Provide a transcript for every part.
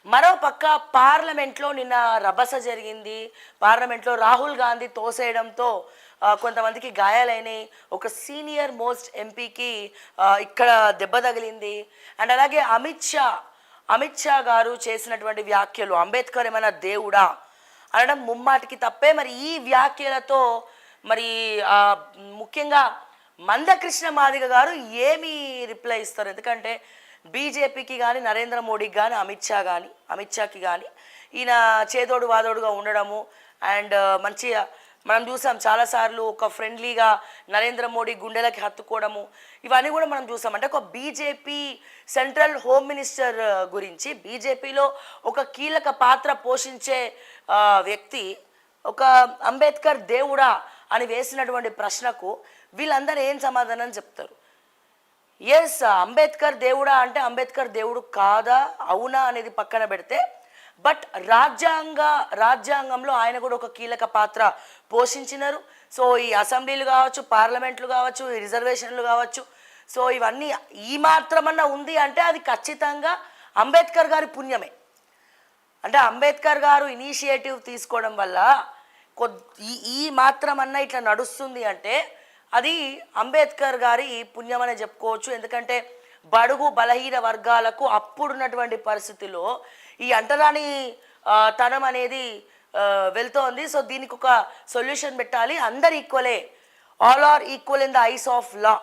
మరోపక్క పార్లమెంట్లో నిన్న రభస జరిగింది. పార్లమెంట్లో రాహుల్ గాంధీ తోసేయడంతో కొంతమందికి గాయాలైనాయి. ఒక సీనియర్ మోస్ట్ ఎంపీకి ఇక్కడ దెబ్బ తగిలింది. అండ్ అలాగే అమిత్ షా గారు చేసినటువంటి వ్యాఖ్యలు, అంబేద్కర్ ఏమైనా దేవుడా అనడం ముమ్మాటికి తప్పే. మరి ఈ వ్యాఖ్యలతో మరి ముఖ్యంగా మందకృష్ణ మాదిగ గారు ఏమి రిప్లై ఇస్తారు? ఎందుకంటే బీజేపీకి కానీ నరేంద్ర మోడీకి కానీ అమిత్ షాకి కానీ ఈయన చేదోడు వాదోడుగా ఉండడము అండ్ మంచిగా మనం చూసాం చాలాసార్లు ఒక ఫ్రెండ్లీగా నరేంద్ర మోడీ గుండెలకి హత్తుకోవడము ఇవన్నీ కూడా మనం చూసాం. అంటే ఒక బీజేపీ సెంట్రల్ హోమ్ మినిస్టర్ గురించి బీజేపీలో ఒక కీలక పాత్ర పోషించే వ్యక్తి ఒక అంబేద్కర్ దేవుడా అని వేసినటువంటి ప్రశ్నకు వీళ్ళందరూ ఏం సమాధానం చెప్తారు? ఎస్, అంబేద్కర్ దేవుడా అంటే అంబేద్కర్ దేవుడు కాదా అవునా అనేది పక్కన పెడితే, బట్ రాజ్యాంగంలో ఆయన కూడా ఒక కీలక పాత్ర పోషించినారు. సో ఈ అసెంబ్లీలు కావచ్చు, పార్లమెంట్లు కావచ్చు, రిజర్వేషన్లు కావచ్చు, సో ఇవన్నీ ఈ మాత్రమన్నా ఉంది అంటే అది ఖచ్చితంగా అంబేద్కర్ గారి పుణ్యమే. అంటే అంబేద్కర్ గారు ఇనిషియేటివ్ తీసుకోవడం వల్ల ఈ మాత్రమన్నా ఇట్లా నడుస్తుంది అంటే అది అంబేద్కర్ గారి పుణ్యం అనే చెప్పుకోవచ్చు. ఎందుకంటే బడుగు బలహీన వర్గాలకు అప్పుడున్నటువంటి పరిస్థితుల్లో ఈ అంటరాని తనం అనేది వెళ్తోంది. సో దీనికి ఒక సొల్యూషన్ పెట్టాలి, అందరు ఈక్వలే, all are equal in the eyes of law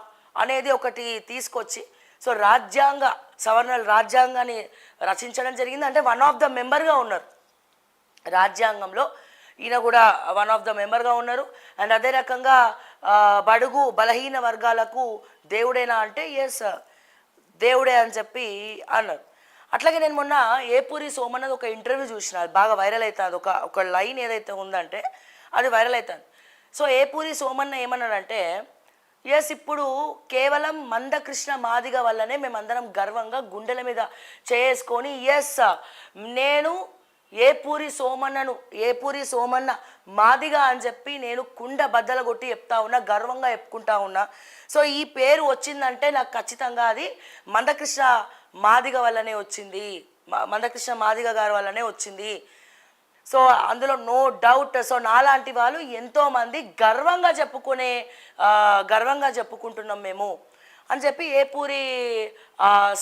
అనేది ఒకటి తీసుకొచ్చి సో సవర్ణల రాజ్యాంగాన్ని రచించడం జరిగింది. అంటే వన్ ఆఫ్ ద మెంబర్గా ఉన్నారు రాజ్యాంగంలో, ఈయన కూడా వన్ ఆఫ్ ద మెంబర్గా ఉన్నారు. అండ్ అదే రకంగా బడుగు బలహీన వర్గాలకు దేవుడేనా అంటే ఎస్ దేవుడే అని చెప్పి అన్నారు. అట్లాగే నేను మొన్న ఏపూరి సోమన్నది ఒక ఇంటర్వ్యూ చూసిన, అది బాగా వైరల్ అవుతుంది. ఒక లైన్ ఏదైతే ఉందంటే అది వైరల్ అవుతుంది. సో ఏపూరి సోమన్న ఏమన్నాడంటే ఎస్ ఇప్పుడు కేవలం మందకృష్ణ మాదిగ వల్లనే మేమందరం గర్వంగా గుండెల మీద చేసుకొని ఎస్ నేను ఏపూరి సోమన్న మాదిగా అని చెప్పి నేను కుండ బద్దలు కొట్టి చెప్తా ఉన్నా, గర్వంగా చెప్పుకుంటా ఉన్నా. సో ఈ పేరు వచ్చిందంటే నాకు ఖచ్చితంగా అది మందకృష్ణ మాదిగ వల్లనే వచ్చింది, మందకృష్ణ మాదిగ గారి వల్లనే వచ్చింది. సో అందులో నో డౌట్. సో నాలాంటి వాళ్ళు ఎంతోమంది గర్వంగా చెప్పుకుంటున్నాం మేము అని చెప్పి ఏపూరి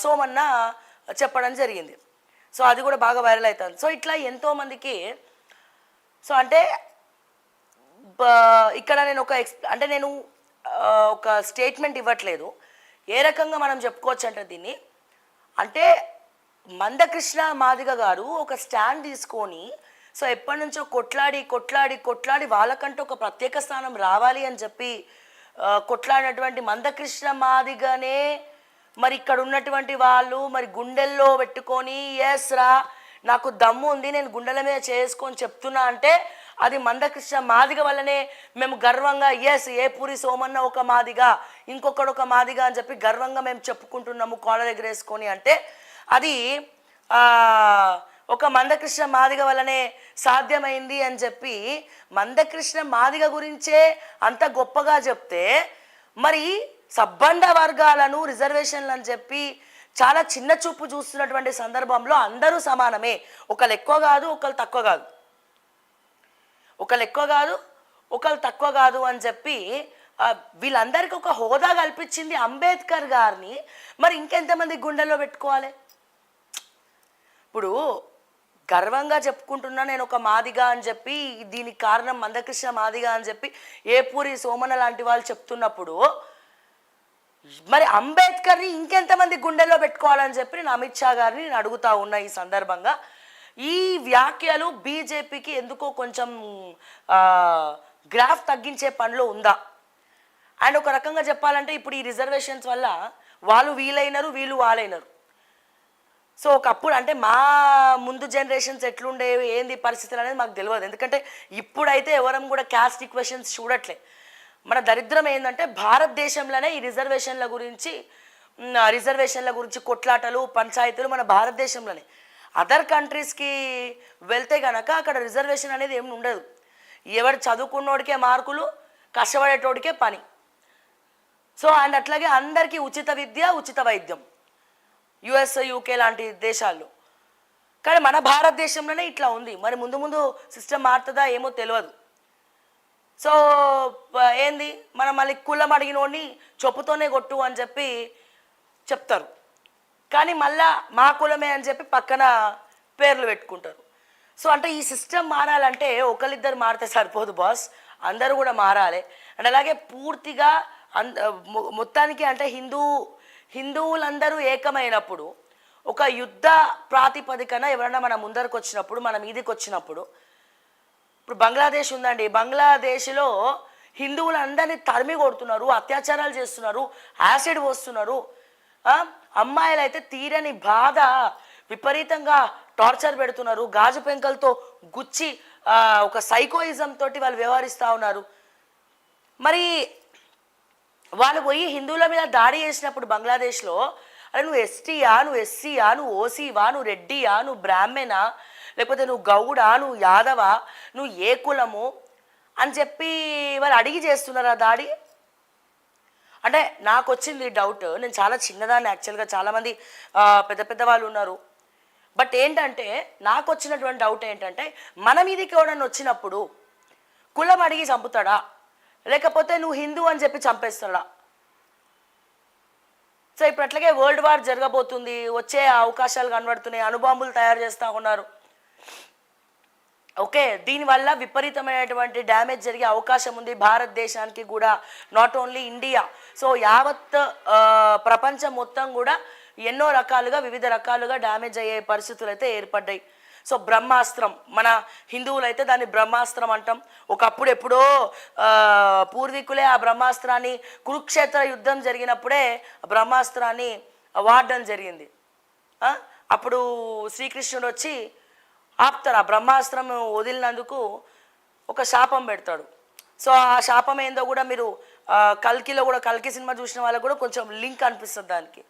సోమన్న చెప్పడం జరిగింది. సో అది కూడా బాగా వైరల్ అవుతుంది. సో ఇట్లా ఎంతోమందికి సో అంటే ఇక్కడ నేను నేను ఒక స్టేట్మెంట్ ఇవ్వట్లేదు, ఏ రకంగా మనం చెప్పుకోవచ్చు అంటే దీన్ని అంటే మందకృష్ణ మాదిగ గారు ఒక స్టాండ్ తీసుకొని సో ఎప్పటి నుంచో కొట్లాడి వాళ్ళకంటూ ఒక ప్రత్యేక స్థానం రావాలి అని చెప్పి కొట్లాడినటువంటి మందకృష్ణ మాదిగనే మరి ఇక్కడ ఉన్నటువంటి వాళ్ళు మరి గుండెల్లో పెట్టుకొని ఎస్ రా నాకు దమ్ము ఉంది, నేను గుండెల మీద చేసుకొని చెప్తున్నా అంటే అది మందకృష్ణ మాదిగ వల్లనే మేము గర్వంగా ఎస్ ఏపూరి సోమన్న ఒక మాదిగా ఇంకొకడు ఒక మాదిగా అని చెప్పి గర్వంగా మేము చెప్పుకుంటున్నాము కాళ్ళ దగ్గర వేసుకొని అంటే అది ఒక మందకృష్ణ మాదిగ వల్లనే సాధ్యమైంది అని చెప్పి మందకృష్ణ మాదిగ గురించే అంత గొప్పగా చెప్తే మరి సబ్బండ వర్గాలను రిజర్వేషన్లు అని చెప్పి చాలా చిన్న చూపు చూస్తున్నటువంటి సందర్భంలో అందరూ సమానమే, ఒకళ్ళు ఎక్కువ కాదు ఒకళ్ళు తక్కువ కాదు అని చెప్పి వీళ్ళందరికీ ఒక హోదా కల్పించింది అంబేద్కర్ గారిని. మరి ఇంకెంతమంది గుండెల్లో పెట్టుకోవాలి? ఇప్పుడు గర్వంగా చెప్పుకుంటున్నా నేను ఒక మాదిగా అని చెప్పి దీనికి కారణం మందకృష్ణ మాదిగా అని చెప్పి ఏపూరి సోమన్న లాంటి వాళ్ళు చెప్తున్నప్పుడు మరి అంబేద్కర్ని ఇంకెంతమంది గుండెల్లో పెట్టుకోవాలని చెప్పి నేను అమిత్ షా గారిని నేను అడుగుతా ఉన్నా ఈ సందర్భంగా. ఈ వ్యాఖ్యలు బీజేపీకి ఎందుకో కొంచెం గ్రాఫ్ తగ్గించే పనిలో ఉందా? అండ్ ఒక రకంగా చెప్పాలంటే ఇప్పుడు ఈ రిజర్వేషన్స్ వల్ల వాళ్ళు వీలైనరు వీళ్ళు వాళ్ళైనరు. సో ఒకప్పుడు అంటే మా ముందు జనరేషన్స్ ఎట్లుండేవి ఏంది పరిస్థితులు అనేది మాకు తెలియదు. ఎందుకంటే ఇప్పుడైతే ఎవరం కూడా క్యాస్ట్ ఈక్వేషన్స్ చూడట్లే. మన దరిద్రం ఏంటంటే భారతదేశంలోనే ఈ రిజర్వేషన్ల గురించి కొట్లాటలు పంచాయతీలు మన భారతదేశంలోనే. అదర్ కంట్రీస్కి వెళ్తే కనుక అక్కడ రిజర్వేషన్ అనేది ఏమి ఉండదు. ఎవరు చదువుకున్నోడికే మార్కులు, కష్టపడేటోడికే పని. సో అండ్ అట్లాగే అందరికీ ఉచిత విద్య, ఉచిత వైద్యం యుఎస్, యూకే లాంటి దేశాల్లో. కానీ మన భారతదేశంలోనే ఇట్లా ఉంది. మరి ముందు ముందు సిస్టమ్ మారుతుందా ఏమో తెలియదు. సో ఏంది మనం మళ్ళీ కులం అడిగినోడిని చెప్పుతోనే కొట్టు అని చెప్పి చెప్తారు. కానీ మళ్ళా మా కులమే అని చెప్పి పక్కన పేర్లు పెట్టుకుంటారు. సో అంటే ఈ సిస్టమ్ మారాలంటే ఒకరిద్దరు మారితే సరిపోదు బాస్, అందరూ కూడా మారాలి. అండ్ అలాగే పూర్తిగా మొత్తానికి అంటే హిందువులందరూ ఏకమైనప్పుడు ఒక యుద్ధ ప్రాతిపదికన ఎవరైనా మన ముందరకు వచ్చినప్పుడు, మన మీదికి వచ్చినప్పుడు, ఇప్పుడు బంగ్లాదేశ్ ఉందండి, బంగ్లాదేశ్లో హిందువులందరినీ తరిమి కొడుతున్నారు, అత్యాచారాలు చేస్తున్నారు, యాసిడ్ పోస్తున్నారు. అమ్మాయిలు అయితే తీరని బాధ, విపరీతంగా టార్చర్ పెడుతున్నారు, గాజు పెంకలతో గుచ్చి ఒక సైకోయిజం తోటి వాళ్ళు వ్యవహరిస్తూ ఉన్నారు. మరి వాళ్ళు పోయి హిందువుల మీద దాడి చేసినప్పుడు బంగ్లాదేశ్లో, అరే నువ్వు ఎస్టీయా, నువ్వు ఎస్సీయా, నువ్వు ఓసీవా, నువ్వు రెడ్డియా, నువ్వు బ్రాహ్మణా, లేకపోతే నువ్వు గౌడా, నువ్వు యాదవా, నువ్వు ఏ కులము అని చెప్పి వాళ్ళు అడిగి చేస్తున్నారా దాడి? అంటే నాకు వచ్చింది డౌట్, నేను చాలా చిన్నదాన్ని యాక్చువల్గా, చాలామంది పెద్ద పెద్ద వాళ్ళు ఉన్నారు. బట్ ఏంటంటే నాకు వచ్చినటువంటి డౌట్ ఏంటంటే, మన మీదకి ఎవడన్నా వచ్చినప్పుడు కులం అడిగి చంపుతాడా, లేకపోతే నువ్వు హిందూ అని చెప్పి చంపేస్తాడా? సో ఇప్పుడు అట్లాగే వరల్డ్ వార్ జరగబోతుంది, వచ్చే అవకాశాలు కనబడుతున్నాయి, అణుబాంబులు తయారు చేస్తూ ఉన్నారు. ఓకే, దీనివల్ల విపరీతమైనటువంటి డ్యామేజ్ జరిగే అవకాశం ఉంది భారతదేశానికి కూడా, నాట్ ఓన్లీ ఇండియా. సో యావత్ ప్రపంచం మొత్తం కూడా ఎన్నో రకాలుగా, వివిధ రకాలుగా డ్యామేజ్ అయ్యే పరిస్థితులు అయితే ఏర్పడ్డాయి. సో బ్రహ్మాస్త్రం, మన హిందువులు అయితే దాన్ని బ్రహ్మాస్త్రం అంటాం. ఒకప్పుడు ఎప్పుడో పూర్వీకులే ఆ బ్రహ్మాస్త్రాన్ని, కురుక్షేత్ర యుద్ధం జరిగినప్పుడే బ్రహ్మాస్త్రాన్ని వాడడం జరిగింది. అప్పుడు శ్రీకృష్ణుడు వచ్చి ఆపుతారు, ఆ బ్రహ్మాస్త్రం వదిలినందుకు ఒక శాపం పెడతాడు. సో ఆ శాపం ఏందో కూడా మీరు కల్కిలో కూడా, కల్కి సినిమా చూసిన వాళ్ళకు కూడా కొంచెం లింక్ అనిపిస్తుంది దానికి.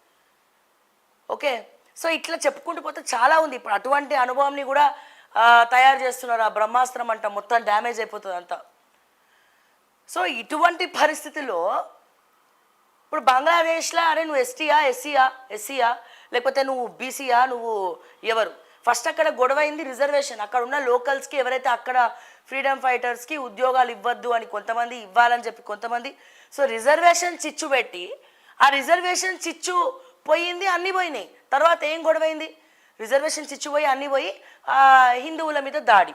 ఓకే, సో ఇట్లా చెప్పుకుంటూ పోతే చాలా ఉంది. ఇప్పుడు అటువంటి అనుభవంని కూడా తయారు చేస్తున్నారు. ఆ బ్రహ్మాస్త్రం అంట మొత్తం డ్యామేజ్ అయిపోతుంది అంతా. సో ఇటువంటి పరిస్థితుల్లో ఇప్పుడు బంగ్లాదేశ్లో, అరే నువ్వు ఎస్టీయా, ఎస్సీయా, లేకపోతే నువ్వు బీసీయా, నువ్వు ఎవరు? ఫస్ట్ అక్కడ గొడవ అయింది రిజర్వేషన్. అక్కడ ఉన్న లోకల్స్కి, ఎవరైతే అక్కడ ఫ్రీడమ్ ఫైటర్స్కి ఉద్యోగాలు ఇవ్వద్దు అని కొంతమంది, ఇవ్వాలని చెప్పి కొంతమంది. సో రిజర్వేషన్ చిచ్చు పెట్టి, ఆ రిజర్వేషన్ చిచ్చు పోయింది, అన్నీ పోయినాయి. తర్వాత ఏం గొడవైంది? రిజర్వేషన్ చిచ్చిపోయి అన్నీ పోయి హిందువుల మీద దాడి.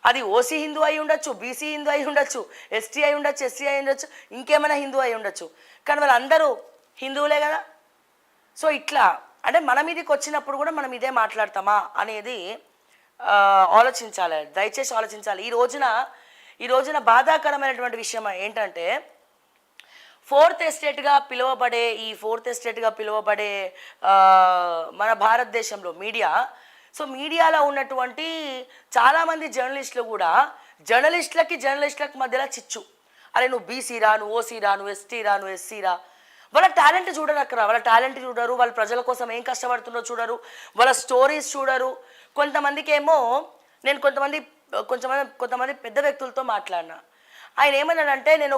అది ఓసీ హిందూ అయి ఉండొచ్చు, బీసీ హిందూ అయి ఉండొచ్చు, ఎస్టీ అయి ఉండొచ్చు, ఎస్సీ అయి ఉండొచ్చు, ఇంకేమైనా హిందూ అయి ఉండొచ్చు, కానీ వాళ్ళందరూ హిందువులే కదా. సో ఇట్లా అంటే మన మీదకి వచ్చినప్పుడు కూడా మనం ఇదే మాట్లాడతామా అనేది ఆలోచించాలి, దయచేసి ఆలోచించాలి. ఈ రోజున బాధాకరమైనటువంటి విషయం ఏంటంటే, ఫోర్త్ ఎస్టేట్గా పిలువబడే మన భారతదేశంలో మీడియా, సో మీడియాలో ఉన్నటువంటి చాలామంది జర్నలిస్టులు కూడా, జర్నలిస్టులకి మధ్యలో చిచ్చు. అరే నువ్వు బీసీరా, నువ్వు ఓసీరా, నువ్వు ఎస్టీరా, నువ్వు ఎస్సీరా. వాళ్ళ టాలెంట్ చూడరు అక్కడ, వాళ్ళ టాలెంట్ చూడరు, వాళ్ళ ప్రజల కోసం ఏం కష్టపడుతుందో చూడరు, వాళ్ళ స్టోరీస్ చూడరు. కొంతమందికి ఏమో, నేను కొంతమంది పెద్ద వ్యక్తులతో మాట్లాడినా, ఆయన ఏమన్నాడంటే, నేను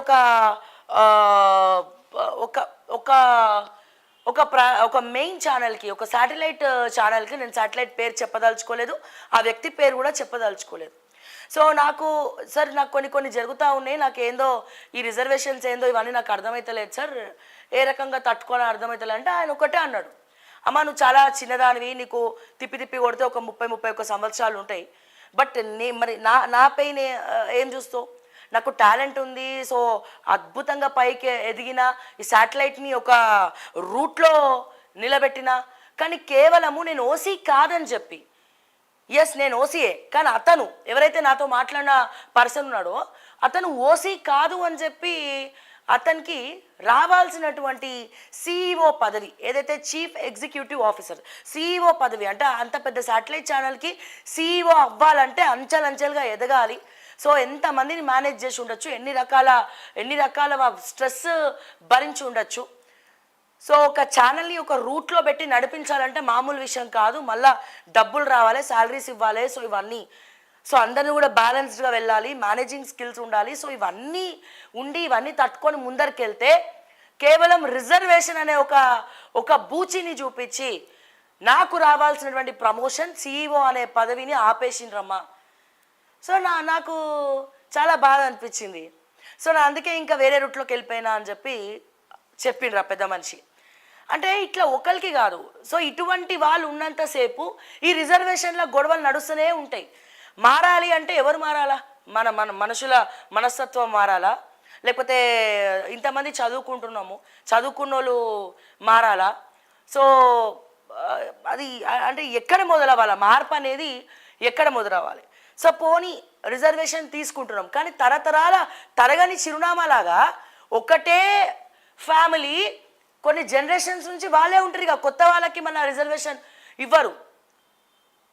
ఒక మెయిన్ ఛానల్కి, ఒక శాటిలైట్ ఛానల్కి, నేను శాటిలైట్ పేరు చెప్పదలుచుకోలేదు, ఆ వ్యక్తి పేరు కూడా చెప్పదలుచుకోలేదు. సో నాకు కొన్ని జరుగుతూ ఉన్నాయి, నాకు ఏందో ఈ రిజర్వేషన్స్ ఏందో ఇవన్నీ నాకు అర్థమవుతలేదు సార్, ఏ రకంగా తట్టుకోవాలని అర్థమవుతలేదు అంటే ఆయన ఒకటే అన్నాడు, అమ్మ నువ్వు చాలా చిన్నదానివి, నీకు తిప్పి కొడితే ఒక 30-31 సంవత్సరాలు ఉంటాయి, బట్ మరి నా పైన ఏం చూస్తావు? నాకు టాలెంట్ ఉంది, సో అద్భుతంగా పైకి ఎదిగిన, ఈ శాటిలైట్ని ఒక రూట్లో నిలబెట్టిన, కానీ కేవలము నేను ఓసీ కాదని చెప్పి, ఎస్ నేను ఓసీయే, కానీ అతను ఎవరైతే నాతో మాట్లాడిన పర్సన్ ఉన్నాడో అతను ఓసీ కాదు అని చెప్పి, అతనికి రావాల్సినటువంటి సిఇఓ పదవి, ఏదైతే చీఫ్ ఎగ్జిక్యూటివ్ ఆఫీసర్, సిఇఓ పదవి అంటే, అంత పెద్ద శాటిలైట్ ఛానల్కి సిఇఓ అవ్వాలంటే అంచెలంచెలుగా ఎదగాలి. సో ఎంతమందిని మేనేజ్ చేసి ఉండొచ్చు, ఎన్ని రకాల స్ట్రెస్ భరించి ఉండొచ్చు. సో ఒక ఛానల్ని ఒక రూట్లో పెట్టి నడిపించాలంటే మామూలు విషయం కాదు, మళ్ళీ డబ్బులు రావాలి, శాలరీస్ ఇవ్వాలి. సో ఇవన్నీ, సో అందరినీ కూడా బ్యాలెన్స్డ్గా వెళ్ళాలి, మేనేజింగ్ స్కిల్స్ ఉండాలి. సో ఇవన్నీ తట్టుకొని ముందరికి వెళ్తే, కేవలం రిజర్వేషన్ అనే ఒక బూచిని చూపించి నాకు రావాల్సినటువంటి ప్రమోషన్ సిఇఓ అనే పదవిని ఆపేసిండ్రమ్మా. సో నాకు చాలా బాధ అనిపించింది. సో నా అందుకే ఇంకా వేరే రూట్లోకి వెళ్ళిపోయినా అని చెప్పి చెప్పిండ్రు ఆ పెద్ద మనిషి. అంటే ఇట్లా ఒకరికి కాదు. సో ఇటువంటి వాళ్ళు ఉన్నంతసేపు ఈ రిజర్వేషన్ల గొడవలు నడుస్తూనే ఉంటాయి. మారాలి అంటే ఎవరు మారాలా? మన మన మనుషుల మనస్తత్వం మారాలా? లేకపోతే ఇంతమంది చదువుకున్న వాళ్ళు మారాలా? సో అది అంటే ఎక్కడ మొదలవ్వాలి మార్పు అనేది? ఎక్కడ మొదలవ్వాలి? సో పోనీ రిజర్వేషన్ తీసుకుంటున్నాం, కానీ తరతరాల తరగని చిరునామాలాగా ఒకటే ఫ్యామిలీ కొన్ని జనరేషన్స్ నుంచి వాళ్ళే ఉంటారు. ఇక కొత్త వాళ్ళకి మన రిజర్వేషన్ ఇవ్వరు.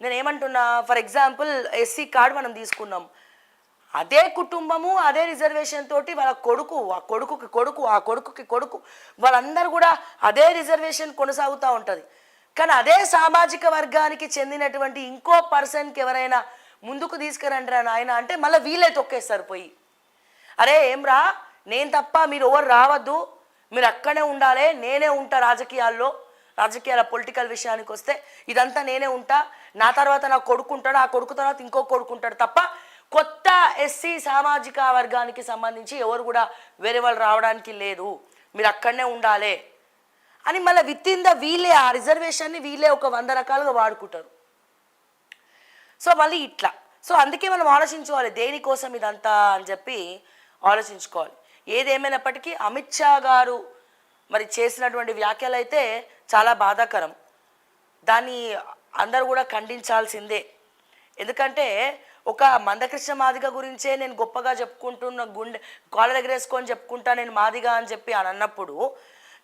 నేను ఏమంటున్నా, ఫర్ ఎగ్జాంపుల్ ఎస్సీ కార్డు మనం తీసుకున్నాం, అదే కుటుంబము అదే రిజర్వేషన్ తోటి వాళ్ళ కొడుకు, ఆ కొడుకుకి కొడుకు, ఆ కొడుకుకి కొడుకు, వాళ్ళందరూ కూడా అదే రిజర్వేషన్ కొనసాగుతూ ఉంటుంది. కానీ అదే సామాజిక వర్గానికి చెందినటువంటి ఇంకో పర్సన్కి ఎవరైనా ముందుకు తీసుకురండి నాయన అంటే మళ్ళీ వీళ్ళే తొక్కేస్తారు పోయి. అరే ఏమ్రా, నేను తప్ప మీరు ఎవరు రావద్దు, మీరు అక్కడే ఉండాలి, నేనే ఉంటా రాజకీయాల పొలిటికల్ విషయానికి వస్తే ఇదంతా నేనే ఉంటా, నా తర్వాత నా కొడుకుంటాడు, ఆ కొడుకు తర్వాత ఇంకో కొడుకుంటాడు తప్ప కొత్త ఎస్సీ సామాజిక వర్గానికి సంబంధించి ఎవరు కూడా వేరే వాళ్ళు రావడానికి లేదు, మీరు అక్కడనే ఉండాలి అని మళ్ళీ విత్ వీళ్ళే ఆ రిజర్వేషన్ని వీళ్ళే ఒక 100 రకాలుగా వాడుకుంటారు. సో మళ్ళీ ఇట్లా. సో అందుకే మనం ఆలోచించుకోవాలి దేనికోసం ఇదంతా అని చెప్పి ఆలోచించుకోవాలి. ఏదేమైనప్పటికీ అమిత్ షా గారు మరి చేసినటువంటి వ్యాఖ్యలు అయితే చాలా బాధాకరం. దాన్ని అందరూ కూడా ఖండించాల్సిందే. ఎందుకంటే ఒక మందకృష్ణ మాదిగ గురించే నేను గొప్పగా చెప్పుకుంటున్న, గుండె కాళ్ళ దగ్గర వేసుకొని చెప్పుకుంటా నేను మాదిగా అని చెప్పి అని అన్నప్పుడు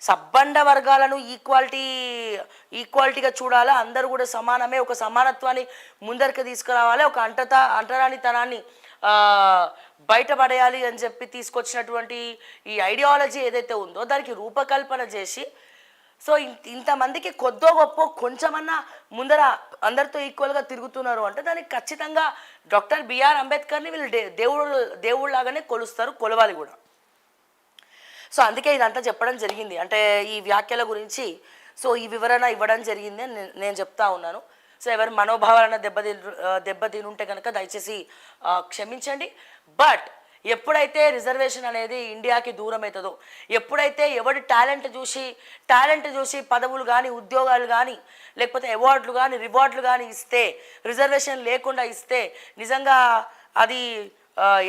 సబ్బండ వర్గాలను ఈక్వాలిటీగా చూడాలా, అందరూ కూడా సమానమే, ఒక సమానత్వాన్ని ముందరికి తీసుకురావాలి, ఒక అంటరానితనాన్ని బయటపడేయాలి అని చెప్పి తీసుకొచ్చినటువంటి ఈ ఐడియాలజీ ఏదైతే ఉందో దానికి రూపకల్పన చేసి సో ఇంతమందికి కొద్దో గొప్ప కొంచెమన్నా ముందర అందరితో ఈక్వల్గా తిరుగుతున్నారు అంటే దానికి ఖచ్చితంగా డాక్టర్ బిఆర్ అంబేద్కర్ని వీళ్ళు దేవుళ్ళలాగానే కొలుస్తారు, కొలవాలి కూడా. సో అందుకే ఇదంతా చెప్పడం జరిగింది. అంటే ఈ వ్యాఖ్యల గురించి సో ఈ వివరణ ఇవ్వడం జరిగింది అని నేను చెప్తా ఉన్నాను. సో ఎవరి మనోభావాలను దెబ్బతినుంటే కనుక దయచేసి క్షమించండి. బట్ ఎప్పుడైతే రిజర్వేషన్ అనేది ఇండియాకి దూరం అవుతుందో, ఎప్పుడైతే ఎవడి టాలెంట్ చూసి పదవులు కానీ ఉద్యోగాలు కానీ లేకపోతే అవార్డులు కానీ రివార్డులు కానీ ఇస్తే, రిజర్వేషన్ లేకుండా ఇస్తే నిజంగా అది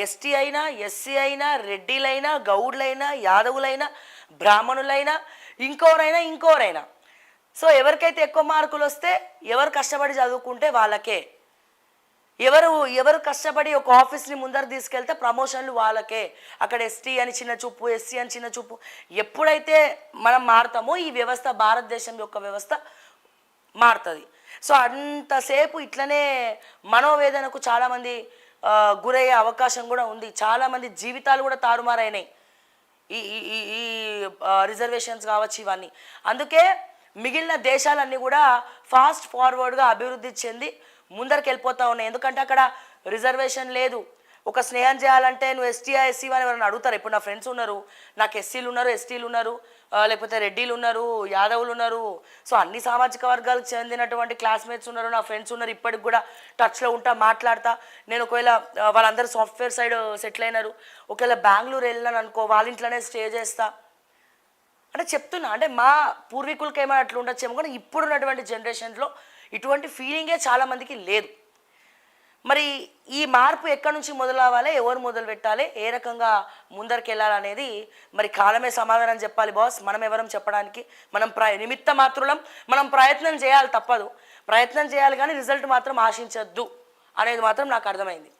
ఎస్టీ అయినా ఎస్సీ అయినా రెడ్డిలైనా గౌడ్లైనా యాదవులైనా బ్రాహ్మణులైనా ఇంకోరైనా సో ఎవరికైతే ఎక్కువ మార్కులు వస్తే ఎవరు కష్టపడి చదువుకుంటే వాళ్ళకే, ఎవరు కష్టపడి ఒక ఆఫీస్ని ముందర తీసుకెళ్తే ప్రమోషన్లు వాళ్ళకే. అక్కడ ఎస్టీ అని చిన్న చూపు, ఎస్సీ అని చిన్న చూపు ఎప్పుడైతే మనం మారుతామో ఈ వ్యవస్థ, భారతదేశం యొక్క వ్యవస్థ మారుతుంది. సో అంతసేపు ఇట్లనే మనోవేదనకు చాలామంది గురయ్యే అవకాశం కూడా ఉంది. చాలామంది జీవితాలు కూడా తారుమారైనాయి ఈ రిజర్వేషన్స్ కావచ్చు ఇవన్నీ. అందుకే మిగిలిన దేశాలన్నీ కూడా ఫాస్ట్ ఫార్వర్డ్గా అభివృద్ధి చెంది ముందరికి వెళ్ళిపోతూ ఉన్నాయి. ఎందుకంటే అక్కడ రిజర్వేషన్ లేదు. ఒక స్నేహం చేయాలంటే నువ్వు ఎస్టీఆ ఎస్సీ అని ఎవరైనా అడుగుతారు. ఇప్పుడు నా ఫ్రెండ్స్ ఉన్నారు, నాకు ఎస్సీలు ఉన్నారు, ఎస్టీలు ఉన్నారు, లేకపోతే రెడ్డిలు ఉన్నారు, యాదవులు ఉన్నారు. సో అన్ని సామాజిక వర్గాలకు చెందినటువంటి క్లాస్మేట్స్ ఉన్నారు, నా ఫ్రెండ్స్ ఉన్నారు, ఇప్పటికి కూడా టచ్లో ఉంటా, మాట్లాడతా. నేను ఒకవేళ వాళ్ళందరూ సాఫ్ట్వేర్ సైడ్ సెటిల్ అయినారు, ఒకవేళ బెంగళూరు వెళ్ళినాను అనుకో, వాళ్ళ ఇంట్లోనే స్టే చేస్తా అంటే చెప్తున్నా. అంటే మా పూర్వీకులకి ఏమైనా అట్లా ఉండొచ్చేమో, కానీ ఇప్పుడున్నటువంటి జనరేషన్లో ఇటువంటి ఫీలింగే చాలామందికి లేదు. మరి ఈ మార్పు ఎక్కడి నుంచి మొదలవ్వాలి, ఎవరు మొదలు పెట్టాలి, ఏ రకంగా ముందరికి వెళ్ళాలనేది మరి కాలమే సమాధానం చెప్పాలి బాస్. మనం ఎవరం చెప్పడానికి? మనం నిమిత్త మాత్రులం, మనం ప్రయత్నం చేయాలి, తప్పదు. ప్రయత్నం చేయాలి కానీ రిజల్ట్ మాత్రం ఆశించద్దు అనేది మాత్రం నాకు అర్థమైంది.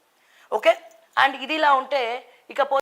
ఓకే. అండ్ ఇది ఇలా ఉంటే ఇకపోతే